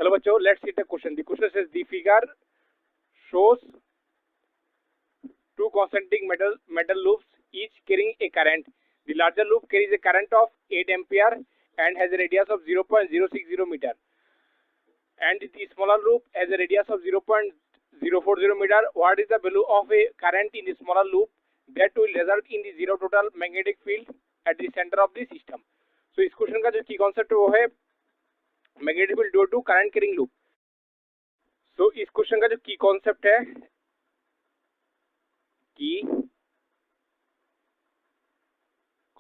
चलो बच्चों, let's see the question. The question says the figure shows two concentric metal loops each carrying a current. The larger loop carries a current of 8 ampere and has a radius of 0.060 meter, and the smaller loop has a radius of 0.040 meter. What is the value of a current in the smaller loop that will result in the zero total magnetic field at the center of the system? So इस question का जो की concept है वो है magnetic field due to current carrying loop. So इस question का जो की कॉन्सेप्ट है, की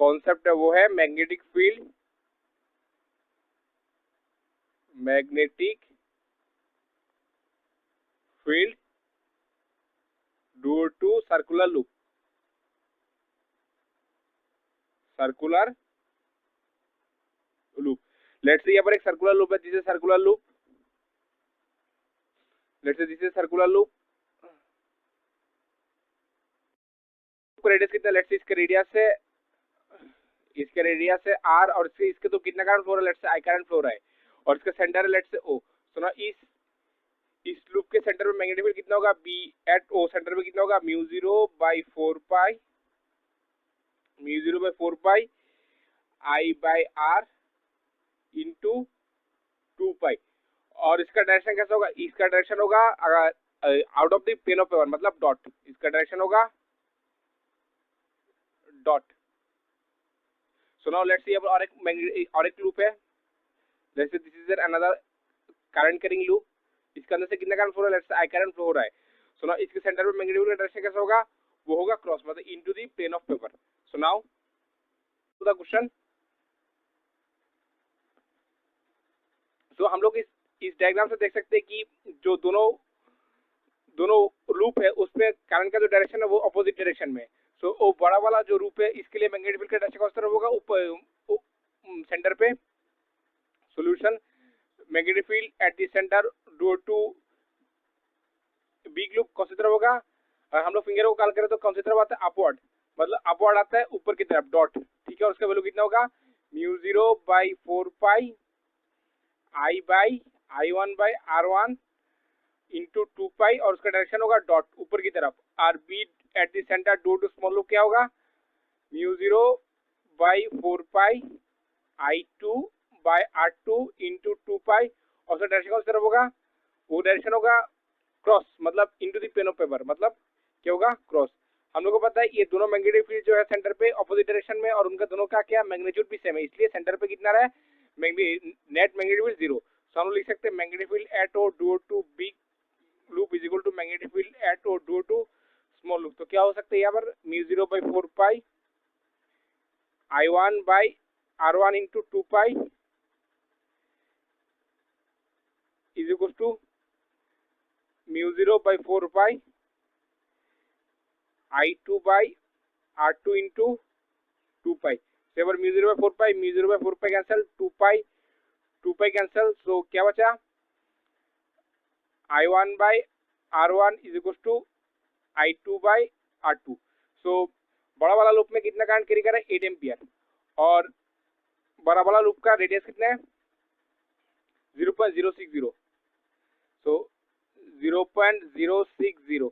कॉन्सेप्ट है वो है magnetic field due to circular loop. Let's say यहाँ पर एक सर्कुलर लूप है. This is circular loop. Let's say this is circular loop. Radius कितना? लेट्स से इसके रेडियस है आर, और इसके तो कितना करंट फ्लो रहा है? लेट्स से आई करंट फ्लो रहा है, और इसका सेंटर है लेट्स से ओ. सो ना इस लूप के सेंटर में मैग्नेटिक फील्ड कितना होगा? बी एट ओ सेंटर में कितना होगा? Mu 0/4 pi I by R into 2 pi. और इसका डायरेक्शन कैसा होगा? इसका डायरेक्शन होगा out of the plane of paper, मतलब डॉट. इसका डायरेक्शन होगा dot. So now let's see और एक लूप है. Let's say this is another current carrying loop. इसके अंदर से कितना करंट फ्लो हो रहा है? लेट्स से आई करंट फ्लो हो रहा है. सो नाउ इसके सेंटर में मैग्नेटिक फील्ड का डायरेक्शन कैसा होगा? वो होगा क्रॉस, मतलब into the plane of paper. So now to the question. तो हम लोग इस डायग्राम से देख सकते हैं कि जो दोनों लूप है उसमें करंट का जो डायरेक्शन है वो अपोजिट डायरेक्शन में. सो वो बड़ा वाला जो लूप है इसके लिए मैग्नेटिक फील्ड का डायरेक्शन किस तरफ होगा? ऊपर सेंटर पे. Solution. Magnetic field at the centre due to big loop कौन सी तरफ होगा? हम लोग फिंगर को कॉल करें तो कौन सी तरफ आता है? अपवर्ड, मतलब अपवर्ड आता है ऊपर की तरफ, डॉट. ठीक है, और उसका वैल्यू कितना होगा? Mu 0/4 pi I by I1/R1 into 2 pi, और उसका डायरेक्शन होगा डॉट ऊपर की तरफ. R B at the centre due to small loop क्या होगा? Mu 0/4 pi I2/R2 into 2 pi, और उसका डायरेक्शन उस तरफ होगा. वो डायरेक्शन होगा क्रॉस, मतलब into the plane of paper, मतलब क्या होगा? क्रॉस. हम लोग को पता है ये दोनों मैग्नेटिक फील्ड जो है सेंटर पे ऑपोजिट डायरेक्शन में, और उनका दोनों का क्या मैग्नीट्यूड भी सेम है, इसलिए सेंटर पे कितना रहा है? Net magnetic field 0. सो हम लोग लिख सकते हैं magnetic field at O due to big loop is equal to magnetic field at O due to small loop. तो क्या हो सकता है यहाँ पर? Mu 0/4 pi I1/R1 into 2 pi is equal to mu 0/4 pi I2/R2 into 2 pi. सेवर mu 0/4 pi cancel, 2 pi cancel. So क्या बचा? I1/R1 is equal to I2/R2. सो बड़ा वाला लूप में कितना करंट कैरी कर रहा है? 8 एम्पियर, और बड़ा वाला लूप का रेडियस कितना है? 0.060. सो 0.060,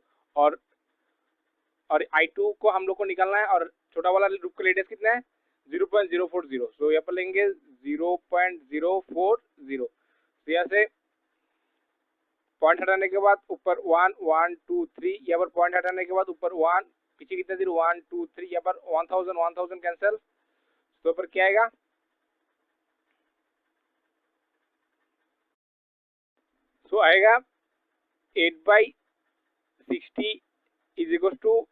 और I2 को हम लोग को निकालना है, और छोटा वाला लूप का रेडियस कितना है? 0.040. सो यहाँ पर लेंगे 0.040. तो यहाँ से पॉइंट हटाने के बाद ऊपर 1 1 2 3, यहाँ पर पॉइंट हटाने के बाद ऊपर 1, पीछे कितना 0 1 2 3, यहाँ पर 1000 कैंसिल. तो पर क्या आएगा? सो आएगा 8/60 इज इक्वल टू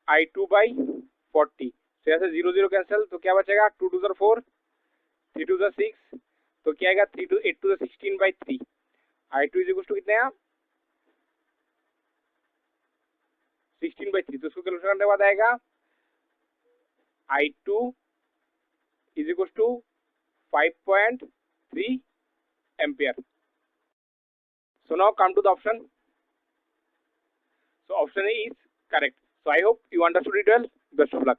I2/40. तो यहाँ से 0 0 कैंसिल. तो क्या बचेगा? 2 2 4, 3 2 6. तो क्या आएगा? 8 2 16/3. I2 इज इक्वल टू कितना है? 16/3. तो उसको कैलकुलेट करने के बाद आएगा I2 is equal to 5.3 ampere. So now come to the option. So option A is correct. So I hope you understood it well. Best of luck.